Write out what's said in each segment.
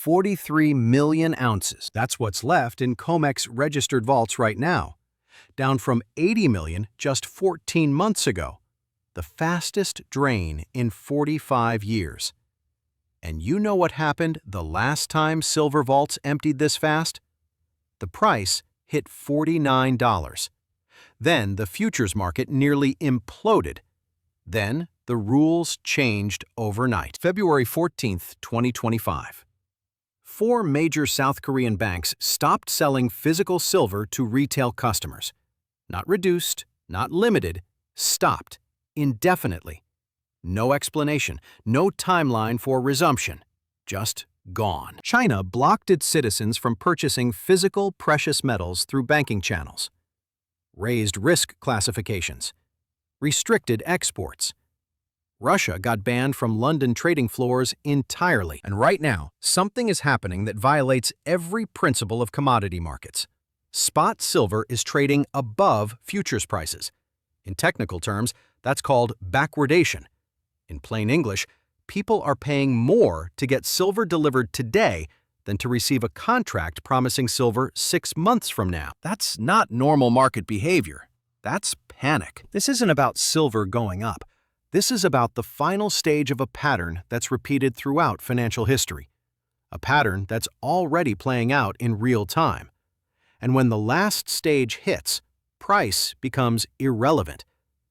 43 million ounces. That's what's left in COMEX registered vaults right now, down from 80 million just 14 months ago, the fastest drain in 45 years. And you know what happened the last time silver vaults emptied this fast? The price hit $49. Then the futures market nearly imploded. Then the rules changed overnight. February 14, 2025. 4 major South Korean banks stopped selling physical silver to retail customers. Not reduced, not limited, stopped indefinitely. No explanation, no timeline for resumption, just gone. China blocked its citizens from purchasing physical precious metals through banking channels, raised risk classifications, restricted exports. Russia got banned from London trading floors entirely. And right now, something is happening that violates every principle of commodity markets. Spot silver is trading above futures prices. In technical terms, that's called backwardation. In plain English, people are paying more to get silver delivered today than to receive a contract promising silver 6 months from now. That's not normal market behavior. That's panic. This isn't about silver going up. This is about the final stage of a pattern that's repeated throughout financial history. A pattern that's already playing out in real time. And when the last stage hits, price becomes irrelevant,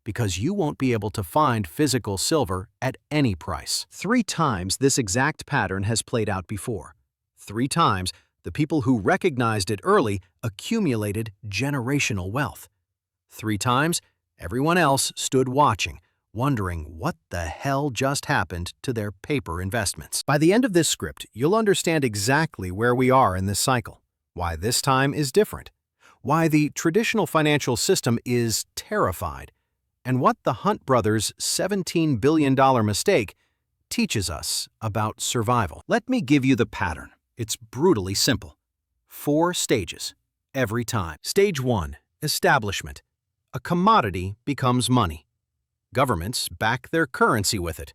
because you won't be able to find physical silver at any price. 3 times this exact pattern has played out before. 3 times, the people who recognized it early accumulated generational wealth. 3 times, everyone else stood watching, wondering what the hell just happened to their paper investments. By the end of this script, you'll understand exactly where we are in this cycle, why this time is different, why the traditional financial system is terrified, and what the Hunt brothers' $17 billion mistake teaches us about survival. Let me give you the pattern. It's brutally simple. 4 stages, every time. Stage 1, establishment. A commodity becomes money. Governments back their currency with it.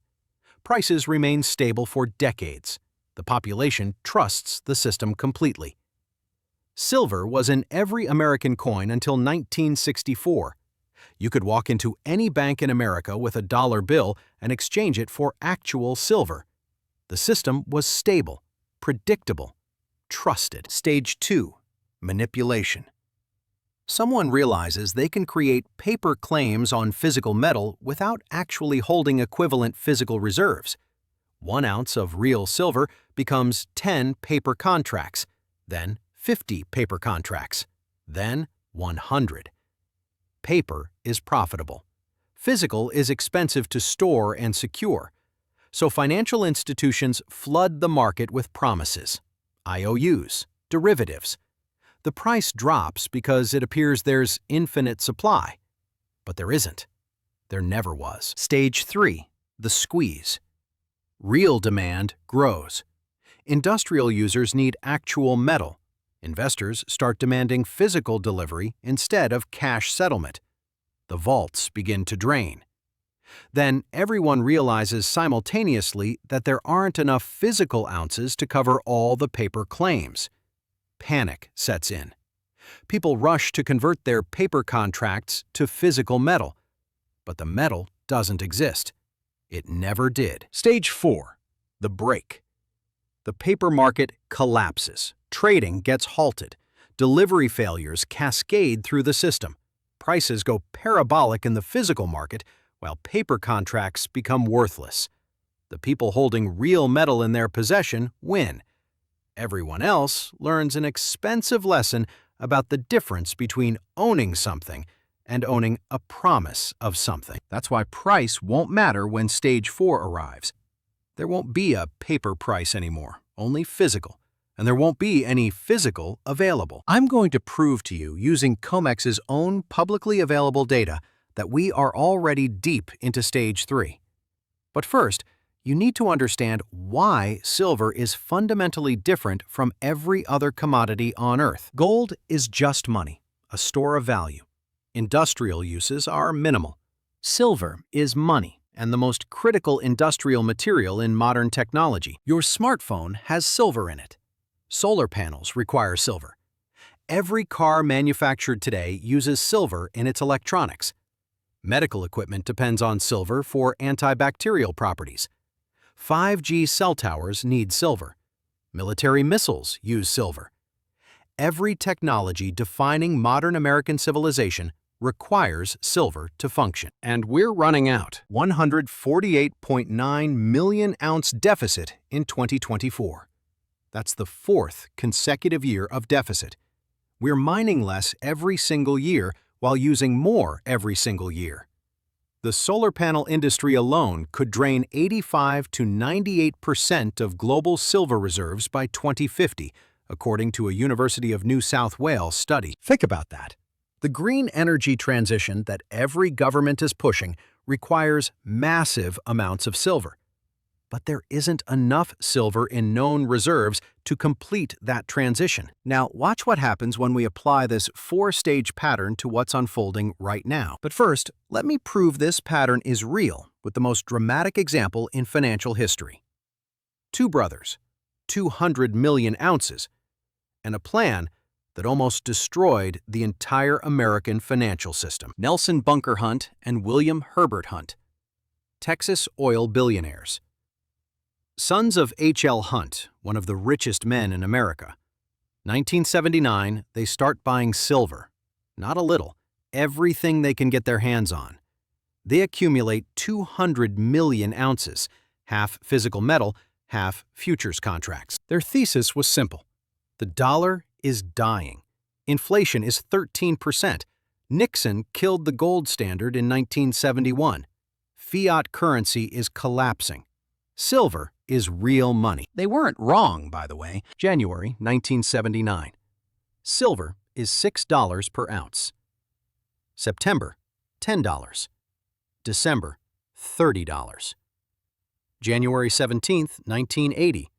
Prices remain stable for decades. The population trusts the system completely. Silver was in every American coin until 1964. You could walk into any bank in America with a dollar bill and exchange it for actual silver. The system was stable, predictable, trusted. Stage 2, manipulation. Someone realizes they can create paper claims on physical metal without actually holding equivalent physical reserves. 1 ounce of real silver becomes 10 paper contracts, then 50 paper contracts, then 100. Paper is profitable. Physical is expensive to store and secure. So financial institutions flood the market with promises, IOUs, derivatives. The price drops because it appears there's infinite supply. But there isn't. There never was. Stage 3, the squeeze. Real demand grows. Industrial users need actual metal. Investors start demanding physical delivery instead of cash settlement. The vaults begin to drain. Then everyone realizes simultaneously that there aren't enough physical ounces to cover all the paper claims. Panic sets in. People rush to convert their paper contracts to physical metal. But the metal doesn't exist. It never did. Stage 4, the break. The paper market collapses. Trading gets halted. Delivery failures cascade through the system. Prices go parabolic in the physical market, while paper contracts become worthless. The people holding real metal in their possession win. Everyone else learns an expensive lesson about the difference between owning something and owning a promise of something. That's why price won't matter when stage 4 arrives. There won't be a paper price anymore, only physical. And there won't be any physical available. I'm going to prove to you, using COMEX's own publicly available data, that we are already deep into stage 3. But first, you need to understand why silver is fundamentally different from every other commodity on Earth. Gold is just money, a store of value. Industrial uses are minimal. Silver is money, and the most critical industrial material in modern technology. Your smartphone has silver in it. Solar panels require silver. Every car manufactured today uses silver in its electronics. Medical equipment depends on silver for antibacterial properties. 5G cell towers need silver. Military missiles use silver. Every technology defining modern American civilization requires silver to function. And we're running out. 148.9 million ounce deficit in 2024. That's the fourth consecutive year of deficit. We're mining less every single year while using more every single year. The solar panel industry alone could drain 85 to 98% of global silver reserves by 2050, according to a University of New South Wales study. Think about that. The green energy transition that every government is pushing requires massive amounts of silver. But there isn't enough silver in known reserves to complete that transition. Now, watch what happens when we apply this four-stage pattern to what's unfolding right now. But first, let me prove this pattern is real with the most dramatic example in financial history. Two brothers, 200 million ounces, and a plan that almost destroyed the entire American financial system. Nelson Bunker Hunt and William Herbert Hunt, Texas oil billionaires. Sons of H.L. Hunt, one of the richest men in America. 1979, they start buying silver. Not a little, everything they can get their hands on. They accumulate 200 million ounces, half physical metal, half futures contracts. Their thesis was simple. The dollar is dying. Inflation is 13%. Nixon killed the gold standard in 1971. Fiat currency is collapsing. Silver is real money. They weren't wrong, by the way. January 1979. Silver is $6 per ounce. September, $10. December, $30. January 17, 1980.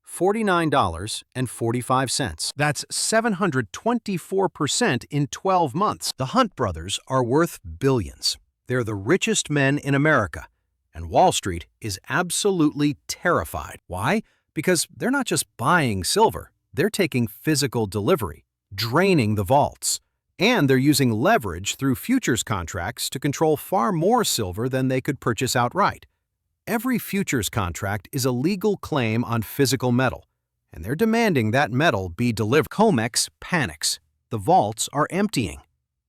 $49.45. That's 724% in 12 months. The Hunt brothers are worth billions. They're the richest men in America. And Wall Street is absolutely terrified. Why? Because they're not just buying silver, they're taking physical delivery, draining the vaults. And they're using leverage through futures contracts to control far more silver than they could purchase outright. Every futures contract is a legal claim on physical metal, and they're demanding that metal be delivered. COMEX panics. The vaults are emptying.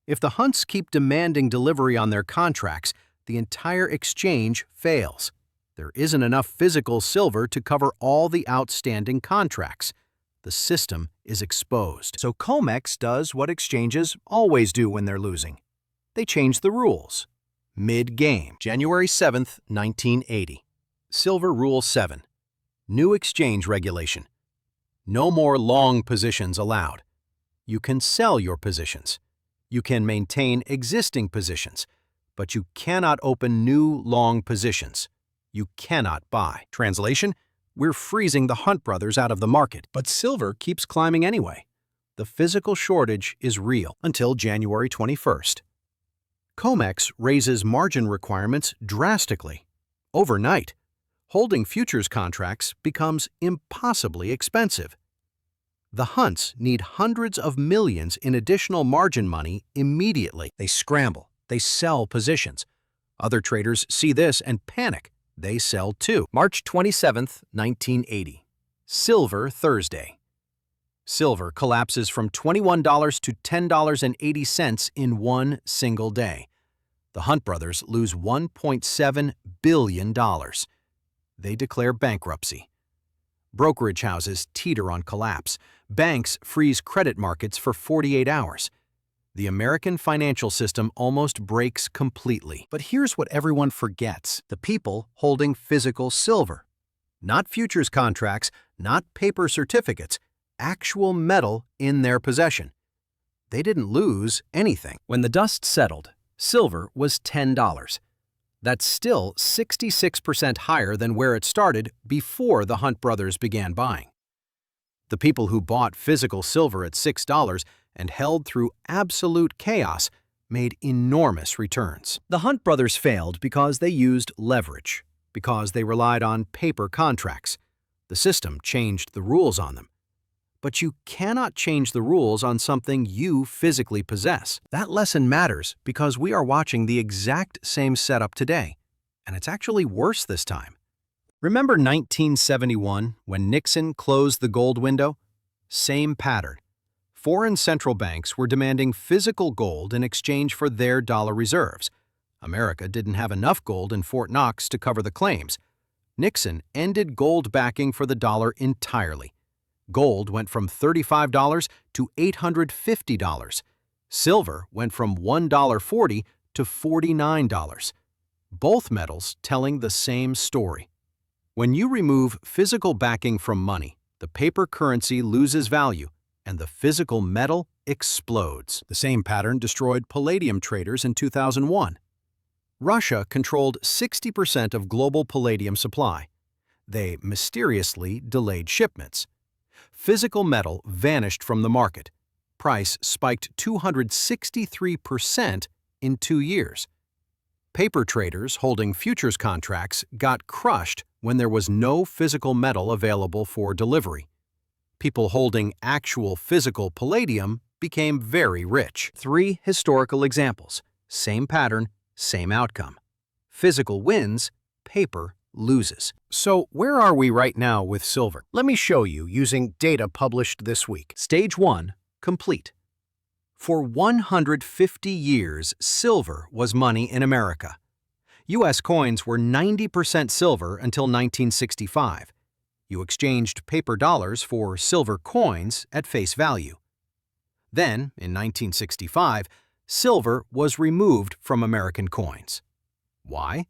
If the Hunts keep demanding delivery on their contracts, the entire exchange fails. There isn't enough physical silver to cover all the outstanding contracts. The system is exposed. So COMEX does what exchanges always do when they're losing. They change the rules. Mid-game, January 7, 1980. Silver Rule 7. New exchange regulation. No more long positions allowed. You can sell your positions. You can maintain existing positions, but you cannot open new long positions. You cannot buy. Translation: we're freezing the Hunt brothers out of the market, but silver keeps climbing anyway. The physical shortage is real until January 21st. COMEX raises margin requirements drastically. Overnight, holding futures contracts becomes impossibly expensive. The Hunts need hundreds of millions in additional margin money immediately. They scramble. They sell positions. Other traders see this and panic. They sell too. March 27, 1980. Silver Thursday. Silver collapses from $21 to $10.80 in one single day. The Hunt brothers lose $1.7 billion. They declare bankruptcy. Brokerage houses teeter on collapse. Banks freeze credit markets for 48 hours. The American financial system almost breaks completely. But here's what everyone forgets: the people holding physical silver. Not futures contracts, not paper certificates, actual metal in their possession. They didn't lose anything. When the dust settled, silver was $10. That's still 66% higher than where it started before the Hunt brothers began buying. The people who bought physical silver at $6 and held through absolute chaos made enormous returns. The Hunt brothers failed because they used leverage, because they relied on paper contracts. The system changed the rules on them. But you cannot change the rules on something you physically possess. That lesson matters because we are watching the exact same setup today, and it's actually worse this time. Remember 1971 when Nixon closed the gold window? Same pattern. Foreign central banks were demanding physical gold in exchange for their dollar reserves. America didn't have enough gold in Fort Knox to cover the claims. Nixon ended gold backing for the dollar entirely. Gold went from $35 to $850. Silver went from $1.40 to $49. Both metals telling the same story. When you remove physical backing from money, the paper currency loses value, and the physical metal explodes. The same pattern destroyed palladium traders in 2001. Russia controlled 60% of global palladium supply. They mysteriously delayed shipments. Physical metal vanished from the market. Price spiked 263% in 2 years. Paper traders holding futures contracts got crushed when there was no physical metal available for delivery. People holding actual physical palladium became very rich. 3 historical examples. Same pattern, same outcome. Physical wins, paper loses. So where are we right now with silver? Let me show you using data published this week. Stage 1, complete. For 150 years, silver was money in America. U.S. coins were 90% silver until 1965. You exchanged paper dollars for silver coins at face value. Then, in 1965, silver was removed from American coins. Why?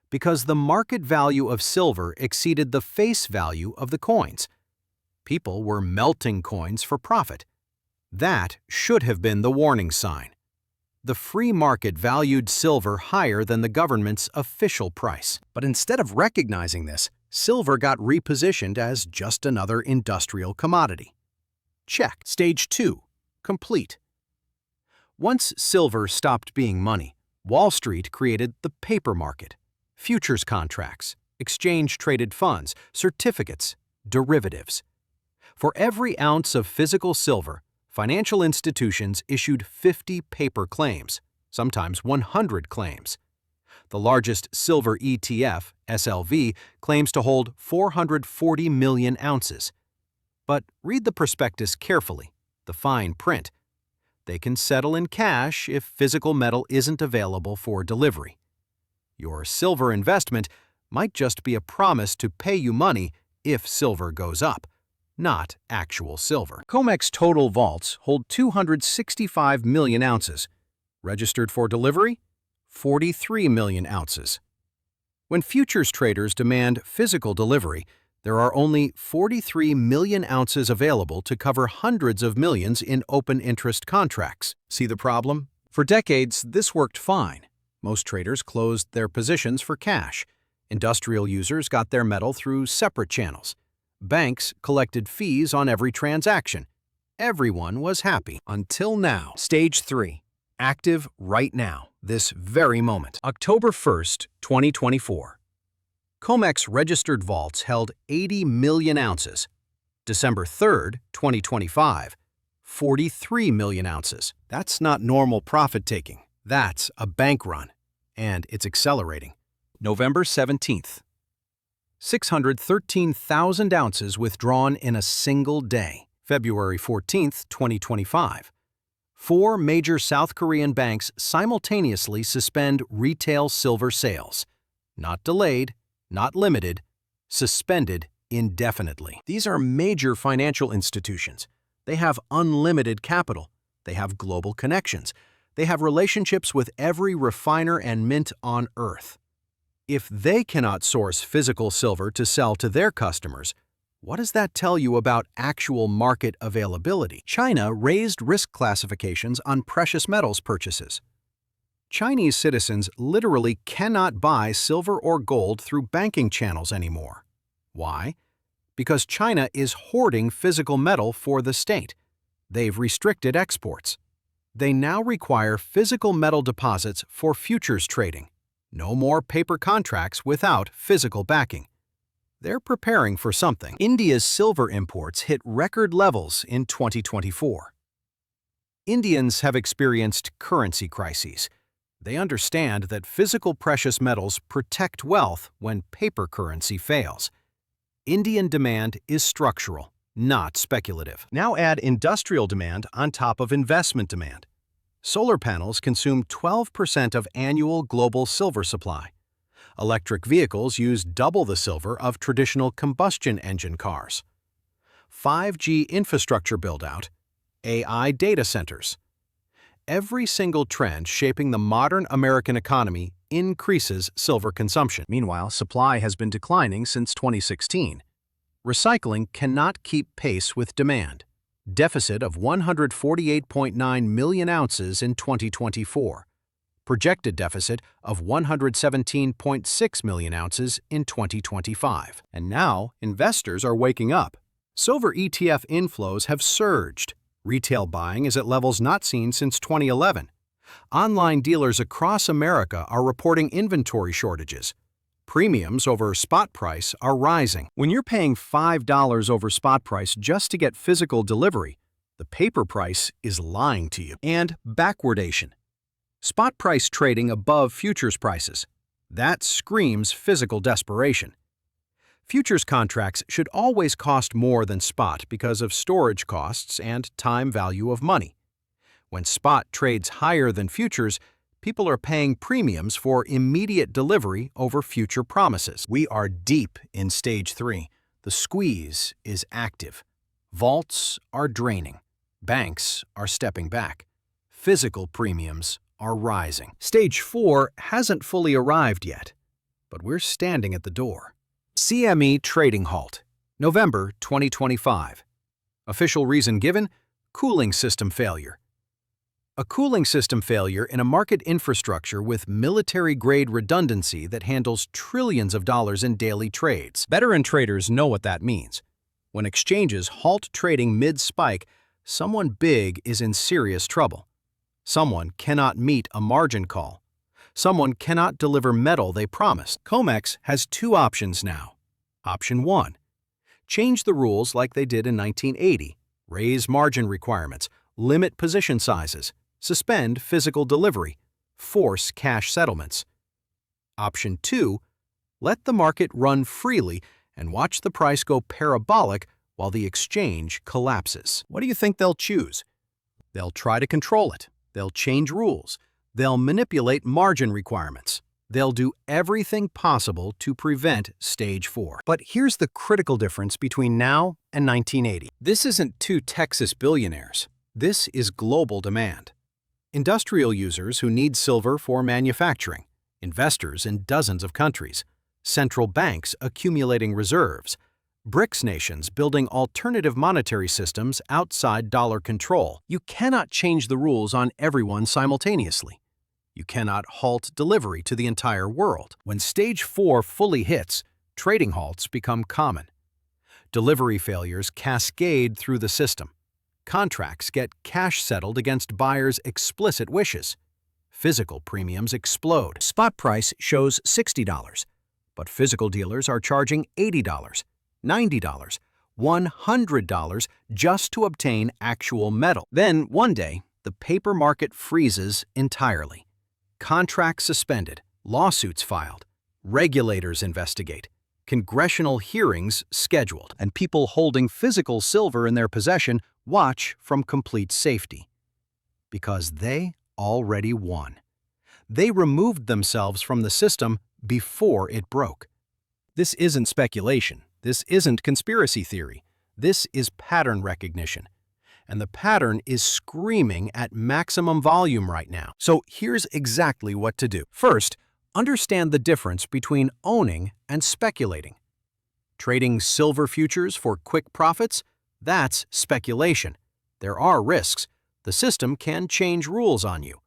Because the market value of silver exceeded the face value of the coins. People were melting coins for profit. That should have been the warning sign. The free market valued silver higher than the government's official price. But instead of recognizing this, silver got repositioned as just another industrial commodity. Check. Stage 2, complete. Once silver stopped being money, Wall Street created the paper market. Futures contracts, exchange-traded funds, certificates, derivatives. For every ounce of physical silver, financial institutions issued 50 paper claims, sometimes 100 claims. The largest silver ETF, SLV, claims to hold 440 million ounces. But read the prospectus carefully, the fine print. They can settle in cash if physical metal isn't available for delivery. Your silver investment might just be a promise to pay you money if silver goes up, not actual silver. COMEX total vaults hold 265 million ounces. Registered for delivery? 43 million ounces. When futures traders demand physical delivery, there are only 43 million ounces available to cover hundreds of millions in open interest contracts. See the problem? For decades, this worked fine. Most traders closed their positions for cash. Industrial users got their metal through separate channels. Banks collected fees on every transaction. Everyone was happy. Until now. Stage 3. Active right now, this very moment. October 1st, 2024. COMEX registered vaults held 80 million ounces. December 3rd, 2025. 43 million ounces. That's not normal profit-taking. That's a bank run, and it's accelerating. November 17th. 613,000 ounces withdrawn in a single day. February 14th, 2025. 4 major South Korean banks simultaneously suspend retail silver sales. Not delayed, not limited, suspended indefinitely. These are major financial institutions. They have unlimited capital. They have global connections. They have relationships with every refiner and mint on Earth. If they cannot source physical silver to sell to their customers, what does that tell you about actual market availability? China raised risk classifications on precious metals purchases. Chinese citizens literally cannot buy silver or gold through banking channels anymore. Why? Because China is hoarding physical metal for the state. They've restricted exports. They now require physical metal deposits for futures trading. No more paper contracts without physical backing. They're preparing for something. India's silver imports hit record levels in 2024. Indians have experienced currency crises. They understand that physical precious metals protect wealth when paper currency fails. Indian demand is structural, not speculative. Now add industrial demand on top of investment demand. Solar panels consume 12% of annual global silver supply. Electric vehicles use double the silver of traditional combustion engine cars. 5G infrastructure build-out, AI data centers. Every single trend shaping the modern American economy increases silver consumption. Meanwhile, supply has been declining since 2016. Recycling cannot keep pace with demand. Deficit of 148.9 million ounces in 2024. Projected deficit of 117.6 million ounces in 2025. And now, investors are waking up. Silver ETF inflows have surged. Retail buying is at levels not seen since 2011. Online dealers across America are reporting inventory shortages. Premiums over spot price are rising. When you're paying $5 over spot price just to get physical delivery, the paper price is lying to you. And backwardation. Spot price trading above futures prices. That screams physical desperation. Futures contracts should always cost more than spot because of storage costs and time value of money. When spot trades higher than futures, people are paying premiums for immediate delivery over future promises. We are deep in Stage 3. The squeeze is active. Vaults are draining. Banks are stepping back. Physical premiums are rising. Stage 4 hasn't fully arrived yet, but we're standing at the door. CME trading halt, November 2025. Official reason given: cooling system failure. A cooling system failure in a market infrastructure with military-grade redundancy that handles trillions of dollars in daily trades. Veteran traders know what that means. When exchanges halt trading mid-spike, someone big is in serious trouble. Someone cannot meet a margin call. Someone cannot deliver metal they promised. COMEX has two options now. Option 1. Change the rules like they did in 1980. Raise margin requirements, limit position sizes, suspend physical delivery, force cash settlements. Option 2. Let the market run freely and watch the price go parabolic while the exchange collapses. What do you think they'll choose? They'll try to control it. They'll change rules. They'll manipulate margin requirements. They'll do everything possible to prevent Stage 4. But here's the critical difference between now and 1980. This isn't two Texas billionaires. This is global demand. Industrial users who need silver for manufacturing, investors in dozens of countries, central banks accumulating reserves, BRICS nations building alternative monetary systems outside dollar control. You cannot change the rules on everyone simultaneously. You cannot halt delivery to the entire world. When Stage 4 fully hits, trading halts become common. Delivery failures cascade through the system. Contracts get cash settled against buyers' explicit wishes. Physical premiums explode. Spot price shows $60, but physical dealers are charging $80, $90, $100 just to obtain actual metal. Then, one day, the paper market freezes entirely. Contracts suspended, lawsuits filed, regulators investigate, congressional hearings scheduled, and people holding physical silver in their possession watch from complete safety. Because they already won. They removed themselves from the system before it broke. This isn't speculation. This isn't conspiracy theory. This is pattern recognition. And the pattern is screaming at maximum volume right now. So here's exactly what to do. First, understand the difference between owning and speculating. Trading silver futures for quick profits? That's speculation. There are risks. The system can change rules on you.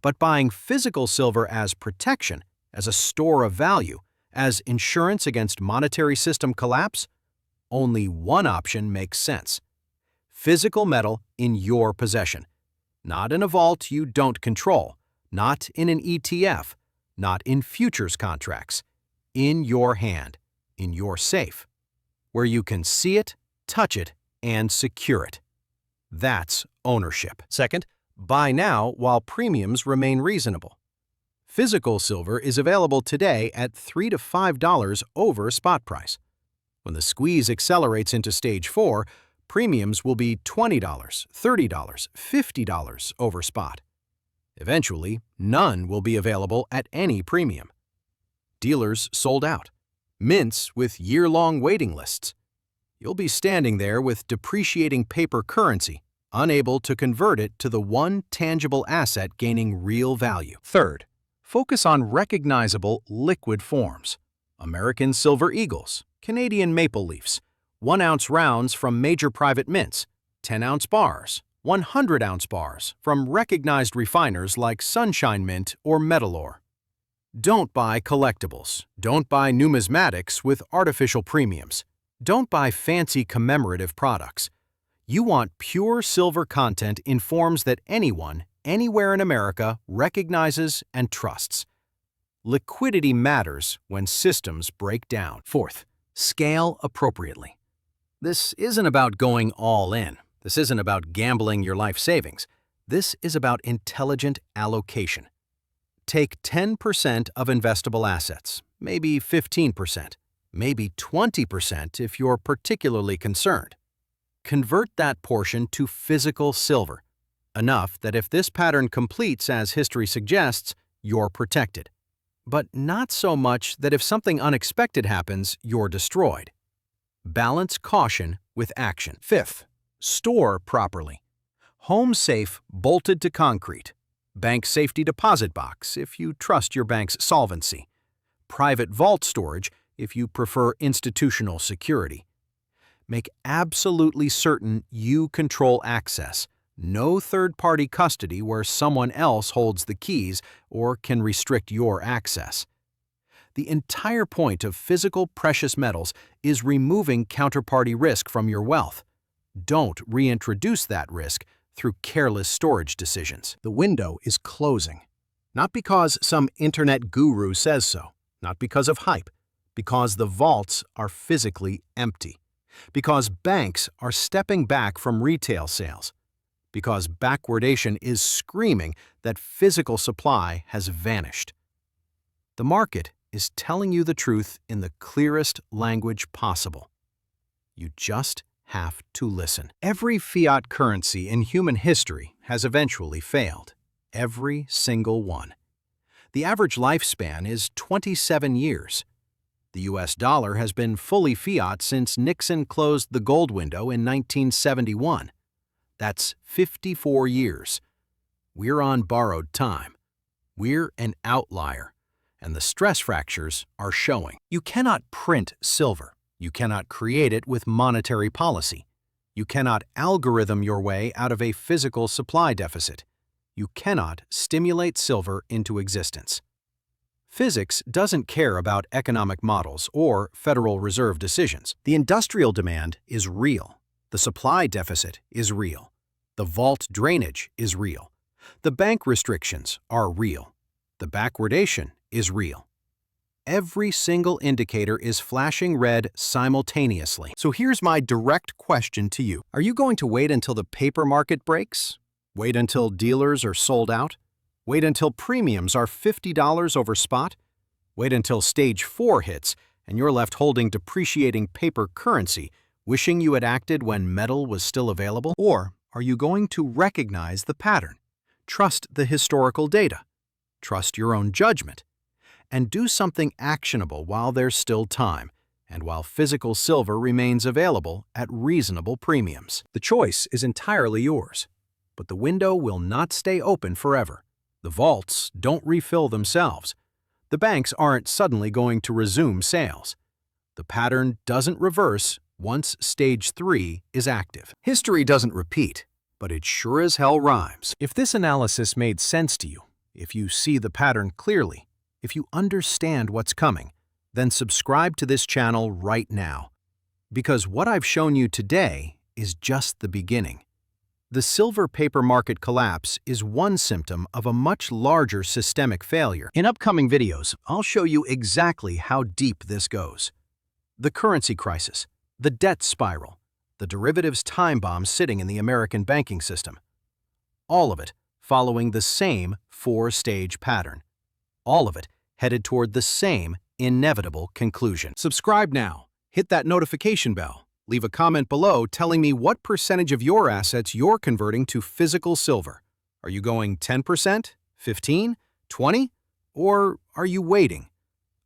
But buying physical silver as protection, as a store of value, as insurance against monetary system collapse, only one option makes sense. Physical metal in your possession. Not in a vault you don't control, not in an ETF, not in futures contracts. In your hand, in your safe, where you can see it, touch it, and secure it. That's ownership. Second, buy now while premiums remain reasonable. Physical silver is available today at $3 to $5 over spot price. When the squeeze accelerates into stage 4, premiums will be $20, $30, $50 over spot. Eventually, none will be available at any premium. Dealers sold out. Mints with year-long waiting lists. You'll be standing there with depreciating paper currency, unable to convert it to the one tangible asset gaining real value. Third, focus on recognizable liquid forms. American Silver Eagles, Canadian Maple Leafs, 1-ounce rounds from major private mints, 10-ounce bars, 100-ounce bars from recognized refiners like Sunshine Mint or Metalor. Don't buy collectibles. Don't buy numismatics with artificial premiums. Don't buy fancy commemorative products. You want pure silver content in forms that anyone, anywhere in America recognizes and trusts. Liquidity matters when systems break down. Fourth, scale appropriately. This isn't about going all in. This isn't about gambling your life savings. This is about intelligent allocation. Take 10% of investable assets, maybe 15%, maybe 20% if you're particularly concerned. Convert that portion to physical silver, enough that if this pattern completes as history suggests, you're protected. But not so much that if something unexpected happens, you're destroyed. Balance caution with action. Fifth, store properly. Home safe bolted to concrete. Bank safety deposit box if you trust your bank's solvency. Private vault storage if you prefer institutional security. Make absolutely certain you control access. No third-party custody where someone else holds the keys or can restrict your access. The entire point of physical precious metals is removing counterparty risk from your wealth. Don't reintroduce that risk through careless storage decisions. The window is closing. Not because some internet guru says so, not because of hype, because the vaults are physically empty, because banks are stepping back from retail sales, because backwardation is screaming that physical supply has vanished. The market is telling you the truth in the clearest language possible. You just have to listen. Every fiat currency in human history has eventually failed. Every single one. The average lifespan is 27 years. The US dollar has been fully fiat since Nixon closed the gold window in 1971. That's 54 years. We're on borrowed time. We're an outlier, and the stress fractures are showing. You cannot print silver. You cannot create it with monetary policy. You cannot algorithm your way out of a physical supply deficit. You cannot stimulate silver into existence. Physics doesn't care about economic models or Federal Reserve decisions. The industrial demand is real. The supply deficit is real. The vault drainage is real. The bank restrictions are real. The backwardation is real. Every single indicator is flashing red simultaneously. So here's my direct question to you. Are you going to wait until the paper market breaks? Wait until dealers are sold out? Wait until premiums are $50 over spot? Wait until stage 4 hits and you're left holding depreciating paper currency, wishing you had acted when metal was still available? Or are you going to recognize the pattern, trust the historical data, trust your own judgment, and do something actionable while there's still time and while physical silver remains available at reasonable premiums? The choice is entirely yours, but the window will not stay open forever. The vaults don't refill themselves. The banks aren't suddenly going to resume sales. The pattern doesn't reverse once stage 3 is active. History doesn't repeat, but it sure as hell rhymes. If this analysis made sense to you, if you see the pattern clearly, if you understand what's coming, then subscribe to this channel right now. Because what I've shown you today is just the beginning. The silver paper market collapse is one symptom of a much larger systemic failure. In upcoming videos, I'll show you exactly how deep this goes. The currency crisis, the debt spiral, the derivatives time bomb sitting in the American banking system. All of it following the same four-stage pattern. All of it headed toward the same inevitable conclusion. Subscribe now, hit that notification bell, leave a comment below telling me what percentage of your assets you're converting to physical silver. Are you going 10%, 15, 20, or are you waiting?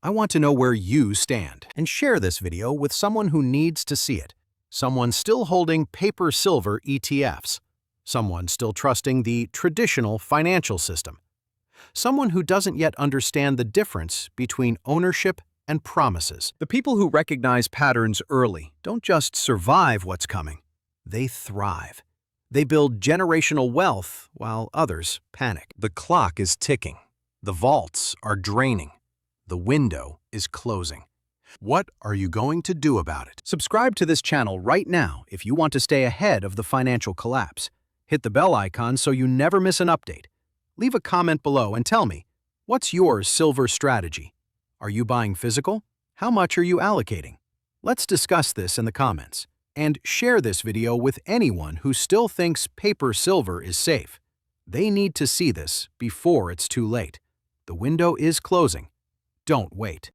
I want to know where you stand. And share this video with someone who needs to see it. Someone still holding paper silver ETFs. Someone still trusting the traditional financial system. Someone who doesn't yet understand the difference between ownership and promises. The people who recognize patterns early don't just survive what's coming, they thrive. They build generational wealth while others panic. The clock is ticking. The vaults are draining. The window is closing. What are you going to do about it? Subscribe to this channel right now if you want to stay ahead of the financial collapse. Hit the bell icon so you never miss an update. Leave a comment below and tell me, what's your silver strategy? Are you buying physical? How much are you allocating? Let's discuss this in the comments. And share this video with anyone who still thinks paper silver is safe. They need to see this before it's too late. The window is closing. Don't wait.